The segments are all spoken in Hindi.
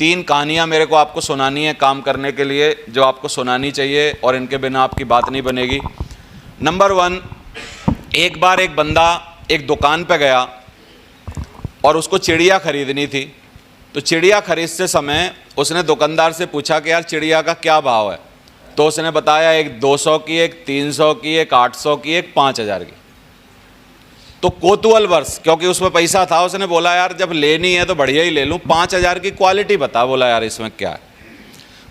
3 कहानियाँ मेरे को आपको सुनानी है काम करने के लिए, जो आपको सुनानी चाहिए और इनके बिना आपकी बात नहीं बनेगी। नंबर 1, एक बार एक बंदा एक दुकान पे गया और उसको चिड़िया खरीदनी थी। तो चिड़िया खरीदते समय उसने दुकानदार से पूछा कि यार चिड़िया का क्या भाव है। तो उसने बताया एक 200 की, एक 300 की, एक 800 की, एक 5000 की। तो कोतूहल वर्ष, क्योंकि उसमें पैसा था, उसने बोला यार जब लेनी है तो बढ़िया ही ले लूँ, 5000 की क्वालिटी बता। बोला यार इसमें क्या है।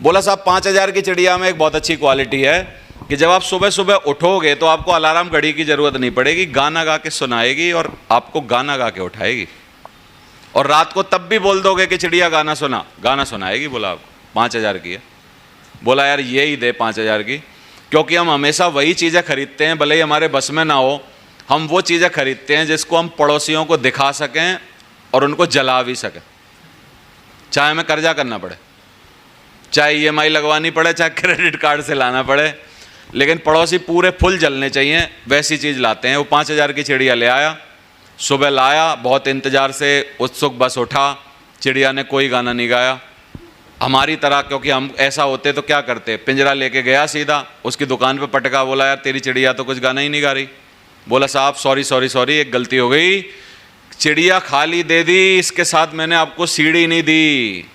बोला साहब 5000 की चिड़िया में एक बहुत अच्छी क्वालिटी है कि जब आप सुबह सुबह उठोगे तो आपको अलार्म घड़ी की ज़रूरत नहीं पड़ेगी, गाना गा के सुनाएगी और आपको गाना गा के उठाएगी। और रात को तब भी बोल दोगे कि चिड़िया गाना सुना, गाना सुनाएगी। बोला आपको 5000 की है। बोला यार ये ही दे 5000 की, क्योंकि हम हमेशा वही चीज़ें खरीदते हैं, भले ही हमारे बस में ना हो, हम वो चीज़ें खरीदते हैं जिसको हम पड़ोसियों को दिखा सकें और उनको जला भी सकें, चाहे हमें कर्जा करना पड़े, चाहे EMI लगवानी पड़े, चाहे क्रेडिट कार्ड से लाना पड़े, लेकिन पड़ोसी पूरे फुल जलने चाहिए, वैसी चीज़ लाते हैं। वो 5000 की चिड़िया ले आया, सुबह लाया, बहुत इंतज़ार से उत्सुक बस उठा, चिड़िया ने कोई गाना नहीं गाया। हमारी तरह, क्योंकि हम ऐसा होते तो क्या करते, पिंजरा लेके गया सीधा, उसकी दुकान पे पटका, बोला यार तेरी चिड़िया तो कुछ गाना ही नहीं गा रही। बोला साहब सॉरी सॉरी सॉरी, एक गलती हो गई, चिड़िया खाली दे दी, इसके साथ मैंने आपको सीढ़ी नहीं दी।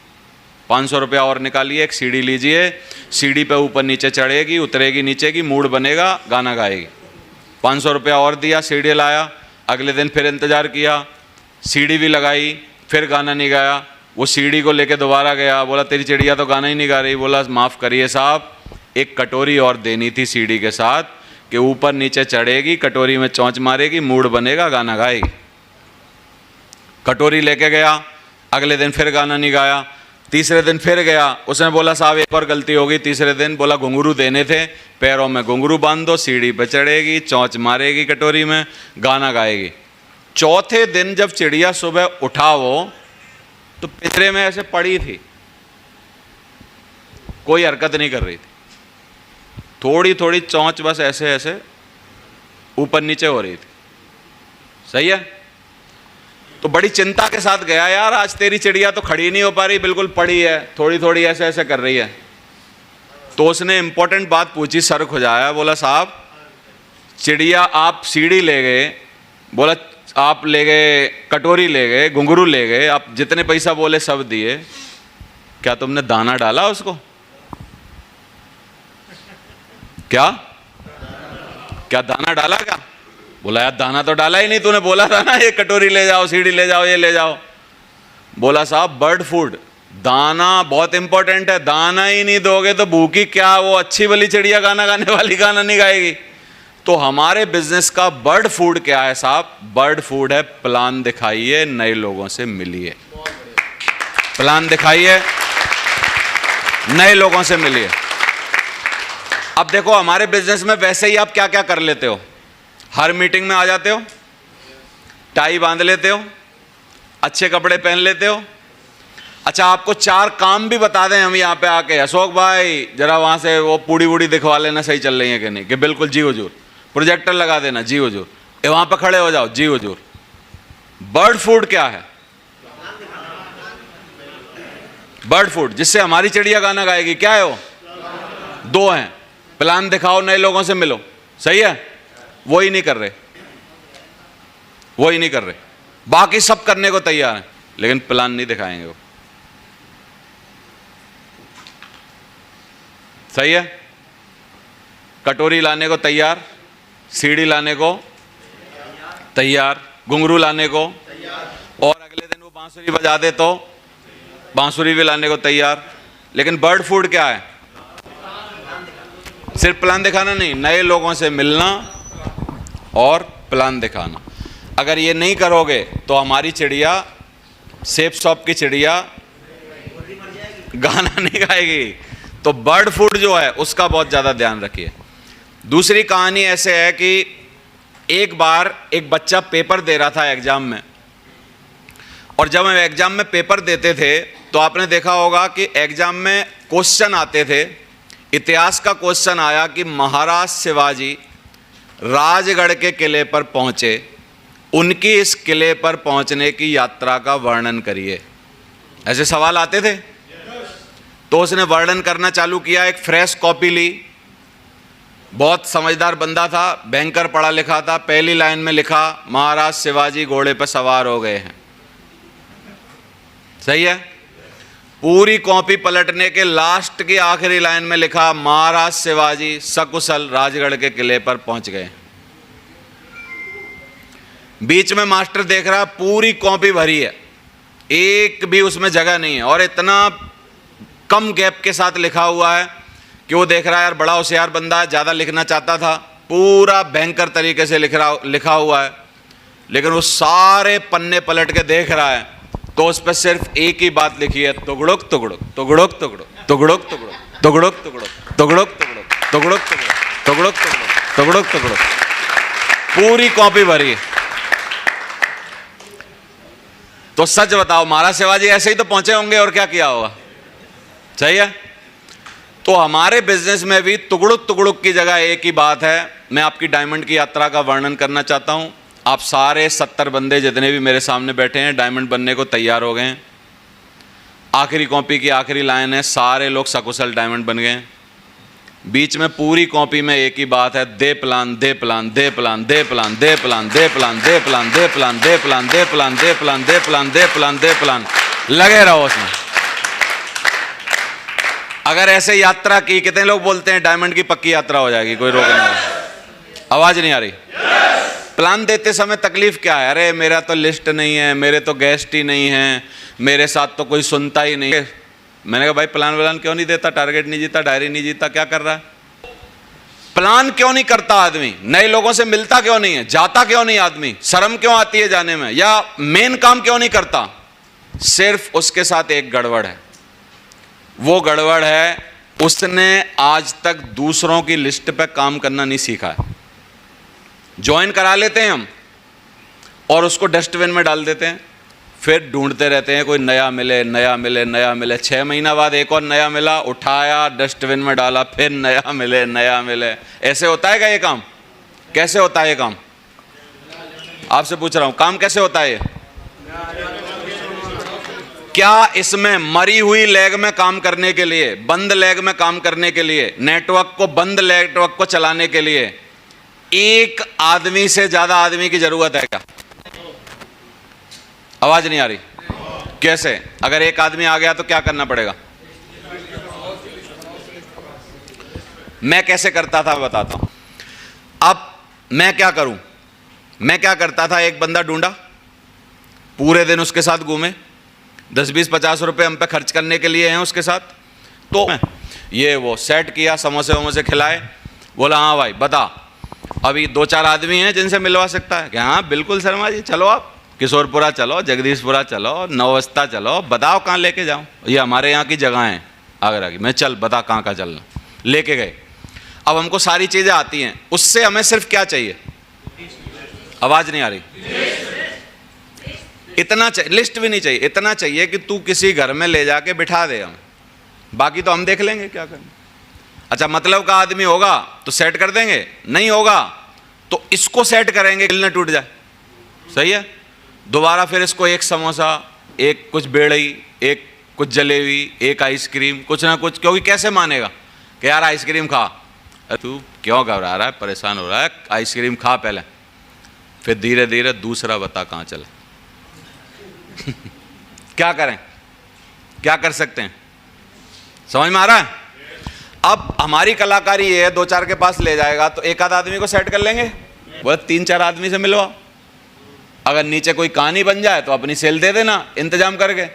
500 रुपया और निकालिए, एक सीढ़ी लीजिए, सीढ़ी पे ऊपर नीचे चढ़ेगी, उतरेगी नीचे की, मूड बनेगा, गाना गाएगी। 500 रुपया और दिया, सीढ़ी लाया। अगले दिन फिर इंतज़ार किया, सीढ़ी भी लगाई, फिर गाना नहीं गाया। वो सीढ़ी को लेके दोबारा गया, बोला तेरी चिड़िया तो गाना ही नहीं गा रही। बोला माफ़ करिए साहब, एक कटोरी और देनी थी सीढ़ी के साथ कि ऊपर नीचे चढ़ेगी, कटोरी में चोंच मारेगी, मूड बनेगा, गाना गाएगी। कटोरी लेके गया, अगले दिन फिर गाना नहीं गाया। तीसरे दिन फिर गया, उसने बोला साहब एक और गलती हो गई। तीसरे दिन बोला घुंघरू देने थे, पैरों में घुंघरू बांध दो, सीढ़ी पे चढ़ेगी, चोंच मारेगी कटोरी में, गाना गाएगी। चौथे दिन जब चिड़िया सुबह उठा वो, तो पिंजरे में ऐसे पड़ी थी, कोई हरकत नहीं कर रही थी, थोड़ी थोड़ी चोंच बस ऐसे ऐसे ऊपर नीचे हो रही थी। सही है। तो बड़ी चिंता के साथ गया, यार आज तेरी चिड़िया तो खड़ी नहीं हो पा रही, बिल्कुल पड़ी है, थोड़ी थोड़ी ऐसे ऐसे कर रही है। तो उसने इंपॉर्टेंट बात पूछी, सर खुजाया, बोला साहब चिड़िया आप सीढ़ी ले गए, बोला आप ले गए, कटोरी ले गए, घुंघरू ले गए, आप जितने पैसा बोले सब दिए, क्या तुमने दाना डाला उसको? क्या दाना डाला क्या? बोला यार दाना तो डाला ही नहीं, तूने बोला था ना ये कटोरी ले जाओ, सीढ़ी ले जाओ, ये ले जाओ। बोला साहब बर्ड फूड, दाना बहुत इंपॉर्टेंट है, दाना ही नहीं दोगे तो भूखी क्या वो अच्छी वाली चिड़िया गाना गाने वाली गाना नहीं गाएगी। तो हमारे बिजनेस का बर्ड फूड क्या है साहब? बर्ड फूड है प्लान दिखाइए, नए लोगों से मिलिए। प्लान दिखाइए, नए लोगों से मिलिए। अब देखो हमारे बिजनेस में वैसे ही आप क्या क्या कर लेते हो, हर मीटिंग में आ जाते हो, टाई बांध लेते हो, अच्छे कपड़े पहन लेते हो। अच्छा आपको 4 काम भी बता दें हम यहाँ पे आके, अशोक भाई जरा वहाँ से वो पूड़ी वूड़ी दिखवा लेना सही चल रही है कि नहीं, कि बिल्कुल जी हुजूर, प्रोजेक्टर लगा देना जी हुजूर, वहाँ पे खड़े हो जाओ जी हुजूर। बर्ड फूड क्या है? बर्ड फूड जिससे हमारी चिड़िया गाना गाएगी, क्या है वो? 2 हैं, प्लान दिखाओ, नए लोगों से मिलो। सही है। वो ही नहीं कर रहे, वो ही नहीं कर रहे, बाकी सब करने को तैयार हैं लेकिन प्लान नहीं दिखाएंगे वो। सही है। कटोरी लाने को तैयार, सीढ़ी लाने को तैयार, घुंघरू लाने को, और अगले दिन वो बांसुरी बजा दे तो बांसुरी भी लाने को तैयार। लेकिन बर्ड फूड क्या है? सिर्फ प्लान दिखाना नहीं, नए लोगों से मिलना और प्लान दिखाना। अगर ये नहीं करोगे तो हमारी चिड़िया, सेफ शॉप की चिड़िया गाना नहीं गाएगी। तो बर्ड फूड जो है उसका बहुत ज़्यादा ध्यान रखिए। दूसरी कहानी ऐसे है कि एक बार एक बच्चा पेपर दे रहा था एग्ज़ाम में, और जब हम एग्ज़ाम में पेपर देते थे तो आपने देखा होगा कि एग्ज़ाम में क्वेश्चन आते थे। इतिहास का क्वेश्चन आया कि महाराज शिवाजी राजगढ़ के किले पर पहुँचे, उनकी इस किले पर पहुँचने की यात्रा का वर्णन करिए। ऐसे सवाल आते थे। तो उसने वर्णन करना चालू किया, एक फ्रेश कॉपी ली, बहुत समझदार बंदा था, बैंकर पढ़ा लिखा था। पहली लाइन में लिखा, महाराज शिवाजी घोड़े पर सवार हो गए हैं। सही है। पूरी कॉपी पलटने के लास्ट की आखिरी लाइन में लिखा, महाराज शिवाजी सकुशल राजगढ़ के किले पर पहुंच गए। बीच में मास्टर देख रहा, पूरी कॉपी भरी है, एक भी उसमें जगह नहीं है, और इतना कम गैप के साथ लिखा हुआ है कि वो देख रहा है यार बड़ा होशियार बंदा है, ज़्यादा लिखना चाहता था, पूरा भयंकर तरीके से लिखा हुआ है, लेकिन वो सारे पन्ने पलट के देख रहा है तो उस पर सिर्फ एक ही बात लिखी है, तुगड़ुक तुगड़ुक तुगड़ुक तुगड़ुक तुगड़ुक तुगड़ुक तुगड़ुक तुगड़ुक तुगड़ुक तुगड़ुक तुगड़ुक तुगड़ुक तुगड़ुक तुगड़ुक तुगड़ुक तुगड़ुक। पूरी कॉपी भरी है। तो सच बताओ, महाराज शिवाजी ऐसे ही तो पहुंचे होंगे और क्या किया होगा। सही है। तो हमारे बिजनेस में भी तुगड़ुक तुगड़ुक की जगह एक ही बात है। मैं आपकी डायमंड की यात्रा का वर्णन करना चाहता हूं। आप सारे 70 बंदे जितने भी मेरे सामने बैठे हैं डायमंड बनने को तैयार हो गए हैं। आखिरी कॉपी की आखिरी लाइन है, सारे लोग सकुशल डायमंड बन गए। बीच में पूरी कॉपी में एक ही बात है, दे प्लान दे प्लान दे प्लान दे प्लान दे प्लान दे प्लान दे प्लान दे प्लान दे प्लान दे प्लान दे प्लान दे प्लान दे प्लान दे प्लान। लगे रहो उसमें। अगर ऐसे यात्रा की, कितने लोग बोलते हैं डायमंड की पक्की यात्रा हो जाएगी, कोई रोक नहीं। आवाज नहीं आ रही। प्लान देते समय तकलीफ क्या है, अरे मेरा तो लिस्ट नहीं है, मेरे तो गेस्ट ही नहीं है, मेरे साथ तो कोई सुनता ही नहीं है। मैंने कहा भाई प्लान व्लान क्यों नहीं देता, टारगेट नहीं जीता, डायरी नहीं जीता, क्या कर रहा है। प्लान क्यों नहीं करता आदमी, नए लोगों से मिलता क्यों नहीं है, जाता क्यों नहीं आदमी, शर्म क्यों आती है जाने में, या मेन काम क्यों नहीं करता। सिर्फ उसके साथ एक गड़बड़ है, वो गड़बड़ है उसने आज तक दूसरों की लिस्ट पे काम करना नहीं सीखा है। ज्वाइन करा लेते हैं हम और उसको डस्टबिन में डाल देते हैं, फिर ढूंढते रहते हैं कोई नया मिले नया मिले नया मिले। 6 महीना बाद एक और नया मिला, उठाया डस्टबिन में डाला, फिर नया मिले नया मिले। ऐसे होता है क्या ये काम? कैसे होता है ये काम? आपसे पूछ रहा हूं, काम कैसे होता है ये? क्या इसमें मरी हुई लेग में काम करने के लिए, बंद लेग में काम करने के लिए, नेटवर्क को, बंद नेटवर्क को चलाने के लिए एक आदमी से ज्यादा आदमी की जरूरत है क्या? आवाज नहीं आ रही। कैसे? अगर एक आदमी आ गया तो क्या करना पड़ेगा? मैं कैसे करता था बताता हूं। अब मैं क्या करूं, मैं क्या करता था, एक बंदा ढूंढा, पूरे दिन उसके साथ घूमे, 10, 20, 50 रुपए हम पे खर्च करने के लिए हैं उसके साथ, तो ये वो सेट किया, समोसे वमोसे खिलाए, बोला हाँ भाई बता अभी 2-4 आदमी हैं जिनसे मिलवा सकता है क्या? हाँ बिल्कुल शर्मा जी, चलो आप किशोरपुरा चलो, जगदीशपुरा चलो, नवस्ता चलो, बताओ कहाँ लेके जाऊँ, ये हमारे यहाँ की जगह है आगरा की। मैं चल बता कहाँ कहाँ चलना, लेके गए। अब हमको सारी चीज़ें आती हैं, उससे हमें सिर्फ क्या चाहिए? आवाज़ नहीं आ रही। इतना चाहिए, लिस्ट भी नहीं चाहिए, इतना चाहिए कि तू किसी घर में ले जाके बिठा दे हमें, बाकी तो हम देख लेंगे क्या करना। अच्छा मतलब का आदमी होगा तो सेट कर देंगे, नहीं होगा तो इसको सेट करेंगे, दिल न टूट जाए। सही है। दोबारा फिर इसको एक समोसा, एक कुछ बेड़ई, एक कुछ जलेबी, एक आइसक्रीम, कुछ ना कुछ, क्योंकि कैसे मानेगा कि यार आइसक्रीम खा। तू क्यों घबरा रहा है, परेशान हो रहा है, आइसक्रीम खा पहले, फिर धीरे धीरे दूसरा बता कहाँ चले। क्या करें, क्या कर सकते हैं? समझ में आ रहा है? अब हमारी कलाकारी ये है, 2-4 के पास ले जाएगा तो एक आध आदमी को सेट कर लेंगे, बोले 3-4 आदमी से मिलवा। अगर नीचे कोई कहानी बन जाए तो अपनी सेल दे देना इंतजाम करके,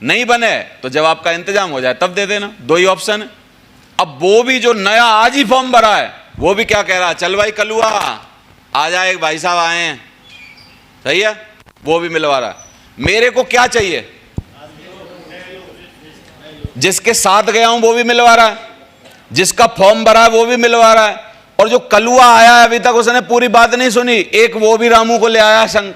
नहीं बने तो जब आपका इंतजाम हो जाए तब दे देना। 2 ही ऑप्शन है। अब वो भी जो नया आज ही फॉर्म भरा है वो भी क्या कह रहा है, चल भाई कलुआ आ जाए, एक भाई साहब आए हैं। सही है, वो भी मिलवा रहा है। मेरे को क्या चाहिए, जिसके साथ गया हूं वो भी मिलवा रहा है, जिसका फॉर्म भरा है वो भी मिलवा रहा है, और जो कलुआ आया है अभी तक उसने पूरी बात नहीं सुनी, एक वो भी रामू को ले आया संग,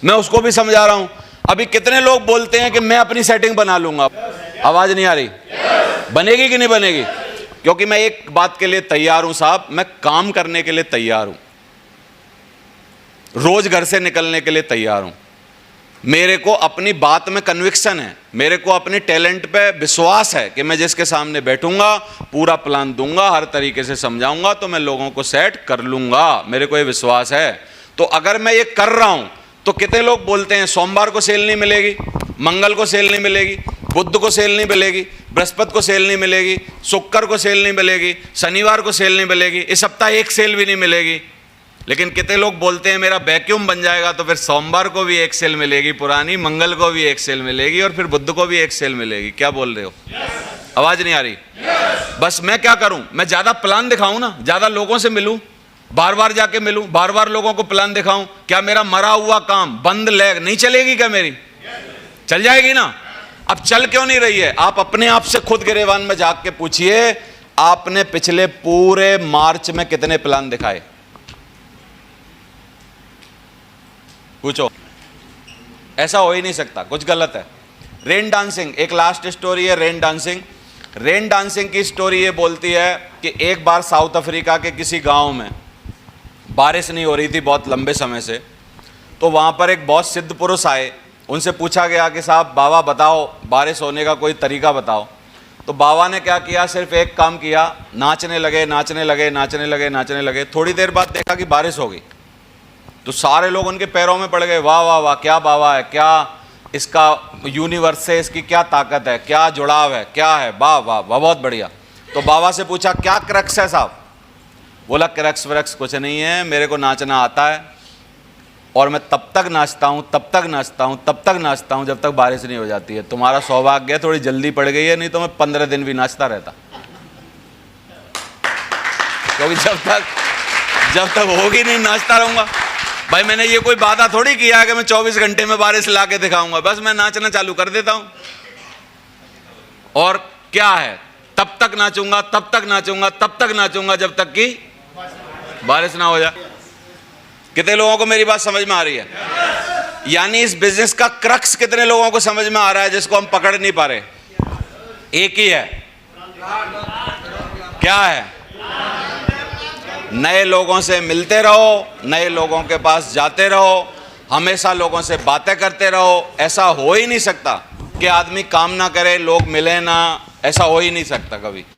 मैं उसको भी समझा रहा हूं। अभी कितने लोग बोलते हैं कि मैं अपनी सेटिंग बना लूंगा। आवाज नहीं आ रही। बनेगी कि नहीं बनेगी? क्योंकि मैं एक बात के लिए तैयार हूं साहब, मैं काम करने के लिए तैयार हूं, रोज घर से निकलने के लिए तैयार हूं, मेरे को अपनी बात में कन्विक्शन है, मेरे को अपने टैलेंट पे विश्वास है कि मैं जिसके सामने बैठूंगा पूरा प्लान दूंगा, हर तरीके से समझाऊंगा तो मैं लोगों को सेट कर लूंगा, मेरे को ये विश्वास है। तो अगर मैं ये कर रहा हूं तो कितने लोग बोलते हैं सोमवार को सेल नहीं मिलेगी, मंगल को सेल नहीं मिलेगी, बुध को सेल नहीं मिलेगी, बृहस्पति को सेल नहीं मिलेगी, शुक्र को सेल नहीं मिलेगी, शनिवार को सेल नहीं मिलेगी, इस सप्ताह एक सेल भी नहीं मिलेगी। लेकिन कितने लोग बोलते हैं मेरा वैक्यूम बन जाएगा तो फिर सोमवार को भी एक सेल मिलेगी पुरानी, मंगल को भी एक सेल मिलेगी और फिर बुध को भी एक सेल मिलेगी। क्या बोल रहे हो? आवाज नहीं आ रही? बस मैं क्या करूं, मैं ज्यादा प्लान दिखाऊं ना, ज्यादा लोगों से मिलूं, बार बार जाके मिलूं, बार बार लोगों को प्लान दिखाऊं। क्या मेरा मरा हुआ काम, बंद लेग नहीं चलेगी क्या मेरी? चल जाएगी ना। अब चल क्यों नहीं रही है? आप अपने आप से खुद गिरेबान में जाग के पूछिए, आपने पिछले पूरे मार्च में कितने प्लान दिखाए? पूछो। ऐसा हो ही नहीं सकता, कुछ गलत है। रेन डांसिंग, एक लास्ट स्टोरी है रेन डांसिंग। रेन डांसिंग की स्टोरी ये बोलती है कि एक बार साउथ अफ्रीका के किसी गांव में बारिश नहीं हो रही थी बहुत लंबे समय से, तो वहाँ पर एक बहुत सिद्ध पुरुष आए। उनसे पूछा गया कि साहब बाबा बताओ, बारिश होने का कोई तरीका बताओ। तो बाबा ने क्या किया, सिर्फ एक काम किया, नाचने लगे नाचने लगे नाचने लगे नाचने लगे। थोड़ी देर बाद देखा कि बारिश हो गई, तो सारे लोग उनके पैरों में पड़ गए। वाह वाह वाह, क्या बाबा है, क्या इसका यूनिवर्स से इसकी क्या ताकत है, क्या जुड़ाव है, क्या है, वाह वाह वाह, बहुत बढ़िया। तो बाबा से पूछा क्या क्रक्स है साहब? बोला क्रक्स व्रक्स कुछ नहीं है, मेरे को नाचना आता है और मैं तब तक नाचता हूँ, तब तक नाचता हूँ, तब तक नाचता हूँ जब तक बारिश नहीं हो जाती है। तुम्हारा सौभाग्य है थोड़ी जल्दी पड़ गई है, नहीं तो मैं 15 दिन भी नाचता रहता, क्योंकि जब तक होगी नहीं नाचता रहूंगा। भाई मैंने ये कोई वादा थोड़ी किया है कि मैं 24 घंटे में बारिश ला के दिखाऊंगा, बस मैं नाचना चालू कर देता हूं। और क्या है, तब तक नाचूंगा, तब तक नाचूंगा, तब तक नाचूंगा जब तक कि बारिश ना हो जाए। कितने लोगों को मेरी बात समझ में आ रही है? यानी इस बिजनेस का क्रक्स कितने लोगों को समझ में आ रहा है, जिसको हम पकड़ नहीं पा रहे? एक ही है, क्या है? नए लोगों से मिलते रहो, नए लोगों के पास जाते रहो, हमेशा लोगों से बातें करते रहो। ऐसा हो ही नहीं सकता कि आदमी काम ना करे, लोग मिले ना, ऐसा हो ही नहीं सकता कभी।